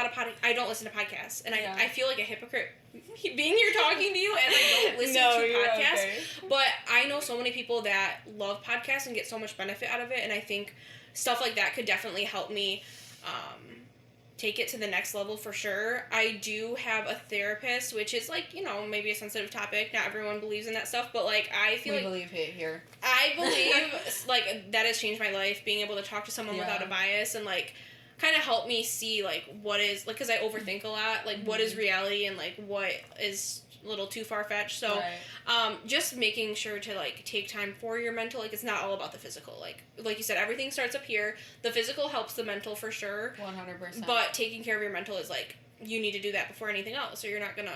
lot of I don't listen to podcasts, and I feel like a hypocrite being here talking to you and I don't listen to podcasts. Okay. But I know so many people that love podcasts and get so much benefit out of it, and I think stuff like that could definitely help me take it to the next level for sure. I do have a therapist, which is like, you know, maybe a sensitive topic. Not everyone believes in that stuff, but like I feel we believe it here. I believe like that has changed my life, being able to talk to someone without a bias and like kind of help me see like what is like, because I overthink a lot, like what is reality and like what is a little too far-fetched. So just making sure to like take time for your mental, like it's not all about the physical, like you said, everything starts up here. The physical helps the mental for sure, 100%, but taking care of your mental is like you need to do that before anything else, or you're not gonna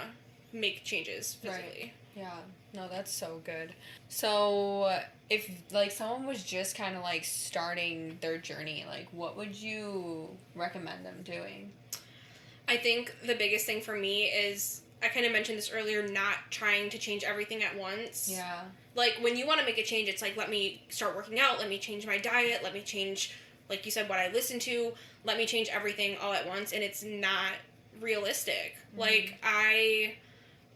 make changes physically. Yeah, no, that's so good. So if like someone was just kind of like starting their journey, like what would you recommend them doing? I think the biggest thing for me is, I kind of mentioned this earlier, not trying to change everything at once. Yeah. Like, when you want to make a change, it's like, let me start working out, let me change my diet, let me change, like you said, what I listen to, let me change everything all at once, and it's not realistic. Mm-hmm. Like, I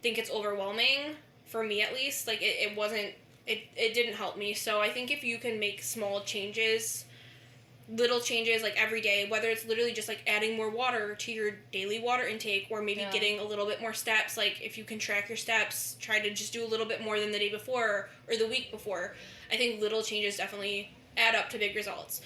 think it's overwhelming, for me at least. Like, it wasn't, it didn't help me. So I think if you can make small changes, little changes like every day, whether it's literally just like adding more water to your daily water intake, or maybe getting a little bit more steps, like if you can track your steps, try to just do a little bit more than the day before or the week before. I think little changes definitely add up to big results.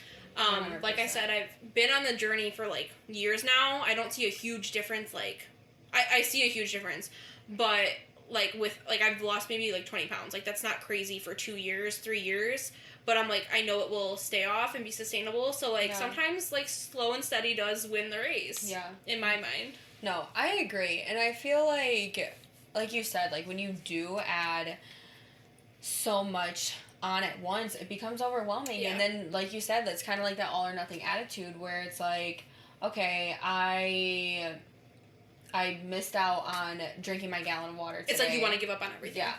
Like I said, I've been on the journey for like years now. I don't see a huge difference. Like I see a huge difference, but like with like I've lost maybe like 20 pounds. Like that's not crazy for 2 years, 3 years. But I'm like, I know it will stay off and be sustainable. So, like, sometimes, like, slow and steady does win the race. Yeah. In my mind. No, I agree. And I feel like you said, like, when you do add so much on at once, it becomes overwhelming. Yeah. And then, like you said, that's kind of like that all or nothing attitude where it's like, okay, I missed out on drinking my gallon of water today. It's like you want to give up on everything. Yeah.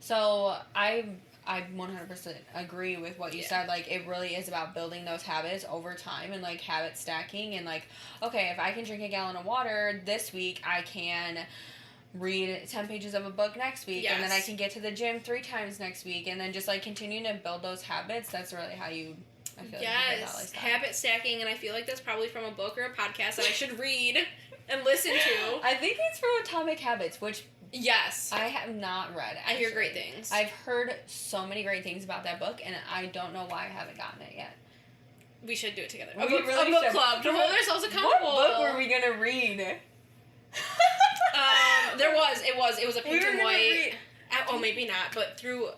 So, I 100% agree with what you said. Like, it really is about building those habits over time and, like, habit stacking. And, like, okay, if I can drink a gallon of water this week, I can read 10 pages of a book next week. Yes. And then I can get to the gym 3 times next week. And then just, like, continuing to build those habits. That's really how you, I feel like, you build that lifestyle. Habit stacking. And I feel like that's probably from a book or a podcast that I should read and listen to. I think it's from Atomic Habits, which... Yes. I have not read it. I hear great things. I've heard so many great things about that book, and I don't know why I haven't gotten it yet. We should do it together. A book club to hold ourselves accountable. What book were we going to read? It was a pink and white. Oh, maybe not, but through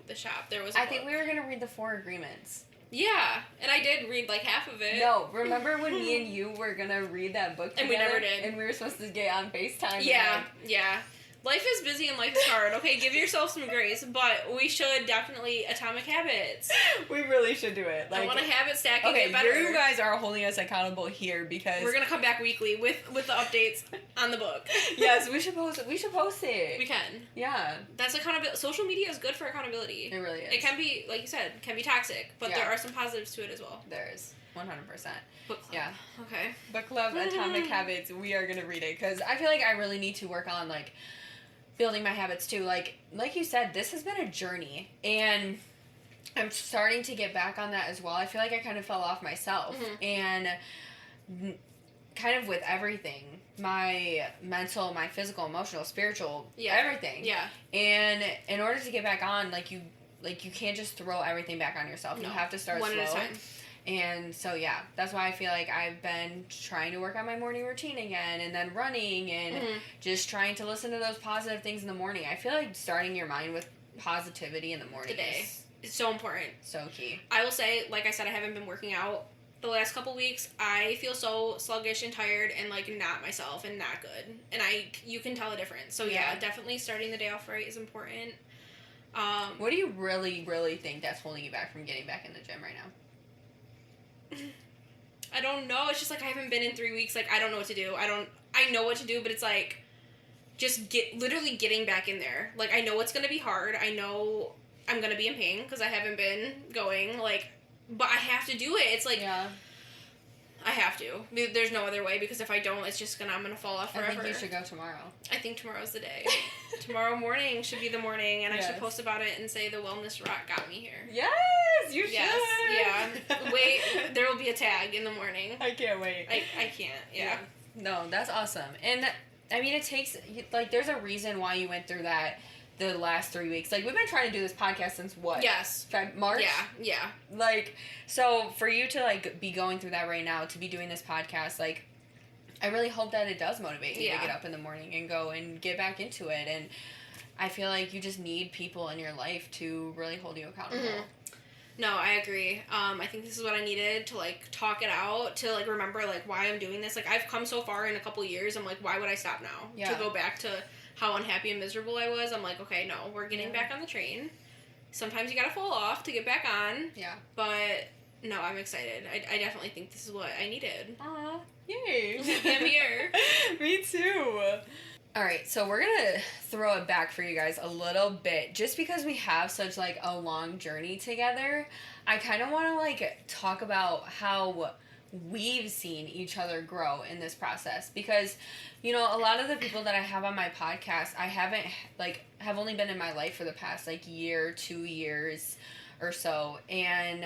the shop there was a book. think we were going to read the 4 Agreements. Yeah, and I did read like half of it. No, remember when me and you were going to read that book together? And we never did. And we were supposed to get on FaceTime. Yeah, yeah. Life is busy and life is hard, okay? Give yourself some grace, but we should definitely Atomic Habits. We really should do it. Like, I want to habit stack and get better. You guys are holding us accountable here because... We're going to come back weekly with the updates on the book. Yes, we should post it. We should post it. We can. Yeah. That's accountability. Social media is good for accountability. It really is. It can be, like you said, can be toxic, but there are some positives to it as well. There is. 100%. Book club. Yeah. Okay. Book club, Atomic Habits. We are going to read it because I feel like I really need to work on, like, building my habits too. Like you said, this has been a journey, and I'm starting to get back on that as well. I feel like I kind of fell off myself, and kind of with everything, my mental, my physical, emotional, spiritual, everything. Yeah. And in order to get back on, you can't just throw everything back on yourself. No. You have to start one slow. at a time. And so, yeah, that's why I feel like I've been trying to work on my morning routine again, and then running, and just trying to listen to those positive things in the morning. I feel like starting your mind with positivity in the morning is so important. So key. I will say, like I said, I haven't been working out the last couple weeks. I feel so sluggish and tired and, like, not myself and not good. And you can tell a difference. So, yeah, definitely starting the day off right is important. What do you really, really think that's holding you back from getting back in the gym right now? I don't know. It's just like I haven't been in 3 weeks. Like, I don't know what to do. I know what to do, but it's like just literally getting back in there. Like, I know it's going to be hard. I know I'm going to be in pain because I haven't been going, like, but I have to do it. It's like, I have to. There's no other way, because if I don't, it's just I'm gonna fall off forever. I think you should go tomorrow. I think tomorrow's the day. Tomorrow morning should be the morning, and I should post about it and say the wellness rock got me here. Yes, you should. Yeah. Wait, there will be a tag in the morning. I can't wait. I can't. Yeah. No, that's awesome. And I mean, it takes, like, there's a reason why you went through that the last 3 weeks. Like, we've been trying to do this podcast since what? Yes. March? Yeah. Like, so for you to, like, be going through that right now, to be doing this podcast, like, I really hope that it does motivate you to get up in the morning and go and get back into it. And I feel like you just need people in your life to really hold you accountable. Mm-hmm. No, I agree. I think this is what I needed to, like, talk it out, to, like, remember, like, why I'm doing this. Like, I've come so far in a couple years, I'm like, why would I stop now? Yeah. To go back to how unhappy and miserable I was. I'm like, okay, no, we're getting back on the train. Sometimes you gotta fall off to get back on. Yeah. But, no, I'm excited. I definitely think this is what I needed. Aw, yay. I'm here. Me too. All right, so we're going to throw it back for you guys a little bit. Just because we have such, like, a long journey together, I kind of want to, like, talk about how we've seen each other grow in this process. Because, you know, a lot of the people that I have on my podcast, I haven't, like, have only been in my life for the past, like, year, 2 years or so. And,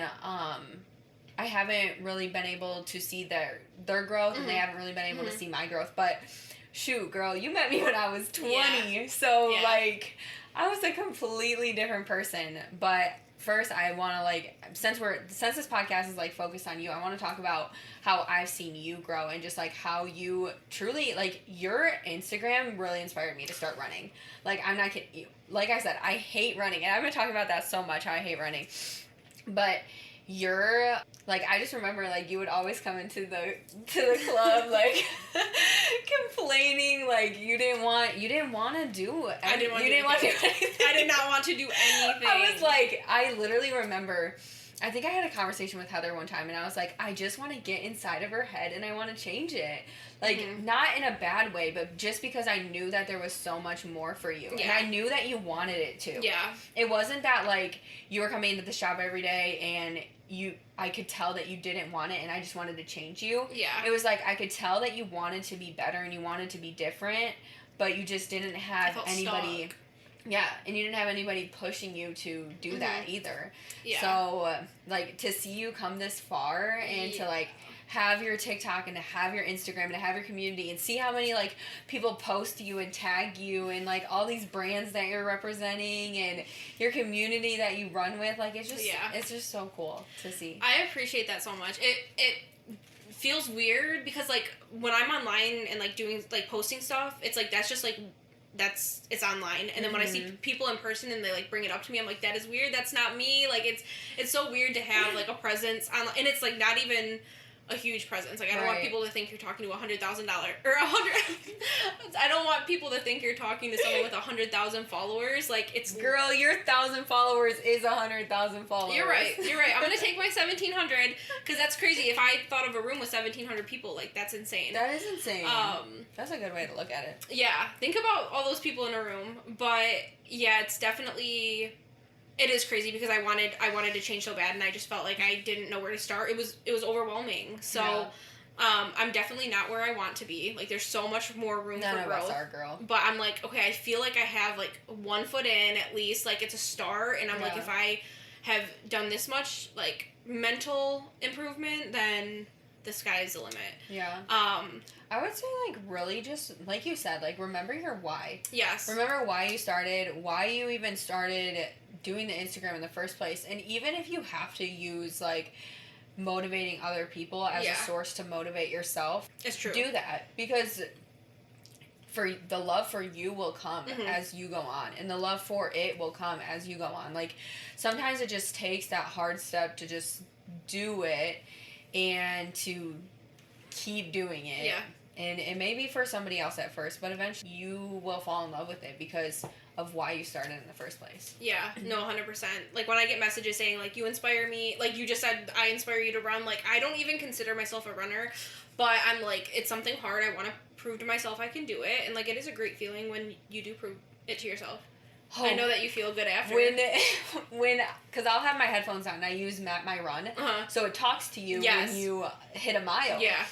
I haven't really been able to see their growth, and they haven't really been able to see my growth. But shoot, girl, you met me when I was 20. Yeah. So, like, I was a completely different person. But first, I want to, like, since this podcast is, like, focused on you, I want to talk about how I've seen you grow and just, like, how you truly, like, your Instagram really inspired me to start running. Like, I'm not kidding you. Like I said, I hate running. And I've been talking about that so much, how I hate running. But you're, like, I just remember, like, you would always come into the club, like, complaining, like, you didn't want to do anything. I did not want to do anything. I was like, I literally remember, I think I had a conversation with Heather one time, and I was like, I just want to get inside of her head, and I want to change it. Like, not in a bad way, but just because I knew that there was so much more for you. Yeah. And I knew that you wanted it too. Yeah. It wasn't that, like, you were coming into the shop every day and I could tell that you didn't want it and I just wanted to change you. Yeah. It was like, I could tell that you wanted to be better and you wanted to be different, but you just didn't have anybody... Stuck. Yeah, and you didn't have anybody pushing you to do that either. Yeah. So, like, to see you come this far and to, like, have your TikTok and to have your Instagram and to have your community and see how many, like, people post you and tag you and, like, all these brands that you're representing and your community that you run with, like, it's just so cool to see. I appreciate that so much. It feels weird because, like, when I'm online and, like, doing, like, posting stuff, it's like, that's just, like, it's online, and then when I see people in person and they, like, bring it up to me, I'm like, that is weird, that's not me. Like, it's so weird to have, like, a presence on, and it's, like, not even a huge presence. Like, I don't want people to think you're talking to $100,000 or I don't want people to think you're talking to someone with 100,000 followers. Like, it's, girl, your 1,000 followers is 100,000 followers. You're right. I'm gonna take my 1,700 because that's crazy. If I thought of a room with 1,700 people, like, that's insane. That is insane. That's a good way to look at it. Yeah, think about all those people in a room. But yeah, it's definitely. It is crazy because I wanted to change so bad, and I just felt like I didn't know where to start. It was overwhelming. So, I'm definitely not where I want to be. Like, there's so much more room for growth. None of us are, girl. But I'm like, okay, I feel like I have, like, 1 foot in at least. Like, it's a start, and I'm like, if I have done this much, like, mental improvement, then the sky's the limit. Yeah. I would say, like, really just, like you said, like, remember your why. Yes. Remember why you started, why you even started doing the Instagram in the first place. And even if you have to use, like, motivating other people as a source to motivate yourself. It's true. Do that. Because for the love for you will come as you go on. And the love for it will come as you go on. Like, sometimes it just takes that hard step to just do it and to keep doing it. Yeah. And it may be for somebody else at first, but eventually you will fall in love with it because of why you started in the first place. Yeah, no, 100%. Like, when I get messages saying, like, you inspire me, like, you just said, I inspire you to run, like, I don't even consider myself a runner, but I'm like, it's something hard. I want to prove to myself I can do it, and, like, it is a great feeling when you do prove it to yourself. Oh, I know that you feel good after. Because I'll have my headphones on and I use my run, so it talks to you when you hit a mile. Yeah.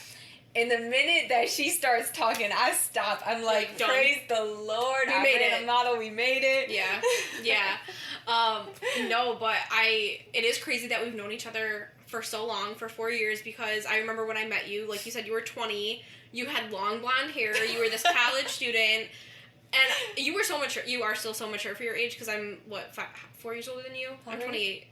And the minute that she starts talking, I stop. I'm like, praise the Lord. We made it. A model. We made it. Yeah. Yeah. No, but it is crazy that we've known each other for so long, for 4 years, because I remember when I met you, like you said, you were 20, you had long blonde hair, you were this college student, and you were so mature. You are still so mature for your age, because I'm, 4 years older than you? I'm 28.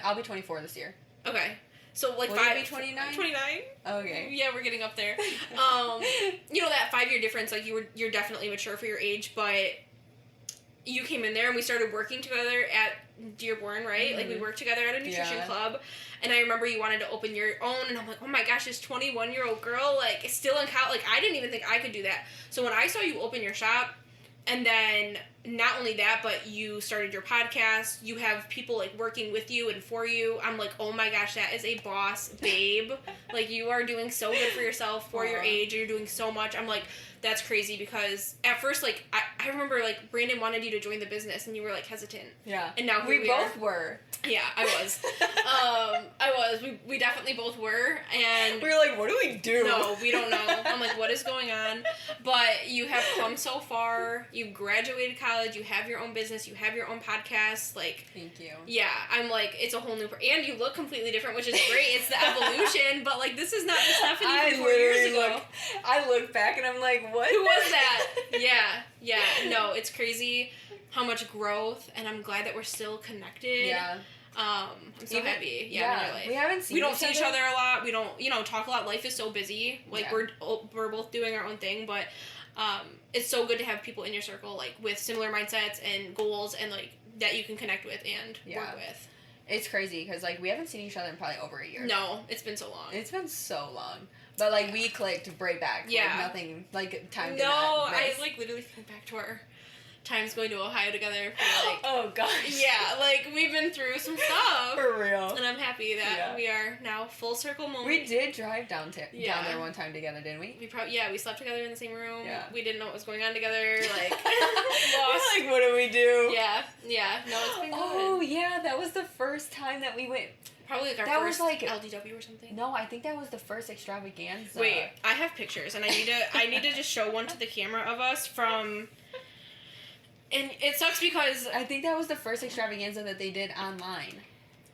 I'll be 24 this year. Okay. So, like, Will you be 29? 29. Okay. Yeah, we're getting up there. You know, that 5-year difference, like, you're definitely mature for your age, but you came in there and we started working together at Dearborn, right? Like, we worked together at a nutrition club, and I remember you wanted to open your own, and I'm like, oh my gosh, this 21-year-old girl, like, is still in college. Like, I didn't even think I could do that. So when I saw you open your shop, and then not only that, but you started your podcast, you have people, like, working with you and for you. I'm like, oh my gosh, that is a boss babe. Like, you are doing so good for yourself for your age, and you're doing so much. I'm like, that's crazy, because at first, like, I remember, like, Brandon wanted you to join the business, and you were, like, hesitant. Yeah. And now we both were. Yeah, I was. I was. We definitely both were, and... We were like, what do we do? No, we don't know. I'm like, what is going on? But you have come so far. You graduated college. You have your own business. You have your own podcast. Like... Thank you. Yeah, I'm like, it's a whole new... And you look completely different, which is great. It's the evolution, but, like, this is not the Stephanie from 4 years ago. I look back, and I'm like, what? Who was that? Yeah. No, it's crazy how much growth, and I'm glad that we're still connected. Yeah. I'm so happy. Yeah. In our life. We haven't seen We don't see each other a lot. We don't, talk a lot. Life is so busy. Like, we're both doing our own thing, but it's so good to have people in your circle, like, with similar mindsets and goals, and, like, that you can connect with and work with. It's crazy, because, like, we haven't seen each other in probably over a year. No, it's been so long. It's been so long. But, like, we clicked right back. Yeah. Like, nothing, like, time did not miss. I, like, literally think back to our times going to Ohio together for, like... Oh, gosh. Yeah, like, we've been through some stuff. For real. And I'm happy that we are now full circle moment. We did drive down there one time together, didn't we? We slept together in the same room. Yeah. We didn't know what was going on together, like... lost. Like, what do we do? Yeah. No, it's been good. Oh, yeah, that was the first time that we went... Probably, like, our first LDW or something. No, I think that was the first extravaganza. Wait, I have pictures, and I need to just show one to the camera of us from... And it sucks because... I think that was the first extravaganza that they did online.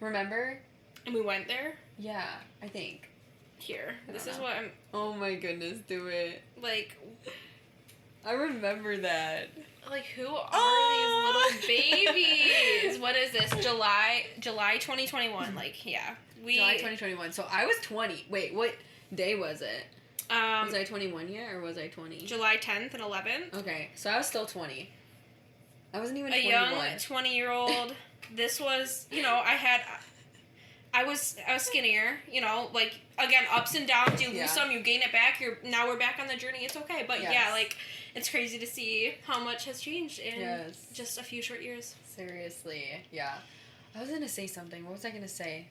Remember? And we went there? Yeah, I think. Here. This is what I'm... Oh my goodness, do it. Like... I remember that. Like, who are these little babies? What is this? July 2021. Like, yeah. July 2021. So I was 20. Wait, what day was it? Was I 21 yet, or was I 20? July 10th and 11th. Okay, so I was still 20. I wasn't even 21. A young 20-year-old. This was, I was skinnier, like, again, ups and downs. You lose some, you gain it back. Now we're back on the journey. It's okay. But yeah, like, it's crazy to see how much has changed in just a few short years. Seriously, yeah. I was gonna say something. What was I gonna say?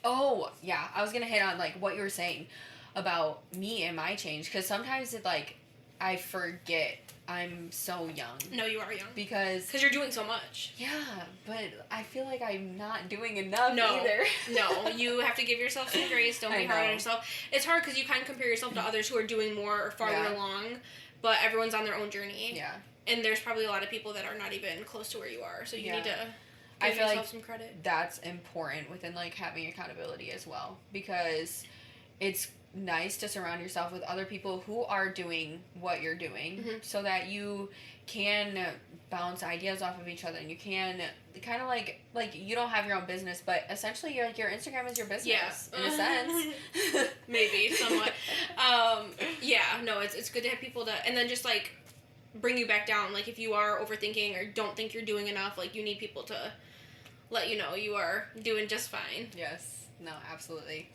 Oh, yeah. I was gonna hit on, like, what you were saying about me and my change. Because sometimes it, like, I forget I'm so young. No, you are young. Because you're doing so much. Yeah, but I feel like I'm not doing enough either. No, you have to give yourself some grace. Don't be hard on yourself. It's hard because you kind of compare yourself to others who are doing more or farther along, but everyone's on their own journey. Yeah. And there's probably a lot of people that are not even close to where you are, so you need to give yourself some credit. That's important within, like, having accountability as well, because it's nice to surround yourself with other people who are doing what you're doing, so that you can bounce ideas off of each other, and you can kind of like you don't have your own business, but essentially your Instagram is your business in a sense. Maybe somewhat. No, it's good to have people to, and then just, like, bring you back down. Like, if you are overthinking or don't think you're doing enough, like, you need people to let you know you are doing just fine. Yes. No, absolutely.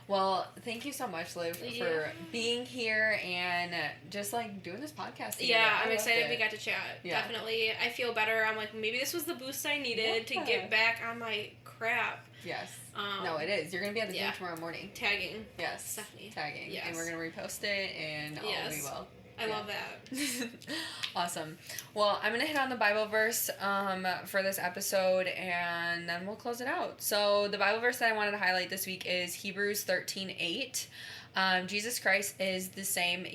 Well, thank you so much, Liv, for being here and just, like, doing this podcast together. Yeah, I'm excited we got to chat. Yeah. Definitely. I feel better. I'm like, maybe this was the boost I needed to get back on my crap. Yes. No, it is. You're going to be at the gym tomorrow morning. Tagging. Yes. Stephanie. Tagging. Yes. And we're going to repost it, and all will be well. I love that. Awesome. Well, I'm going to hit on the Bible verse for this episode, and then we'll close it out. So the Bible verse that I wanted to highlight this week is Hebrews 13:8. Jesus Christ is the same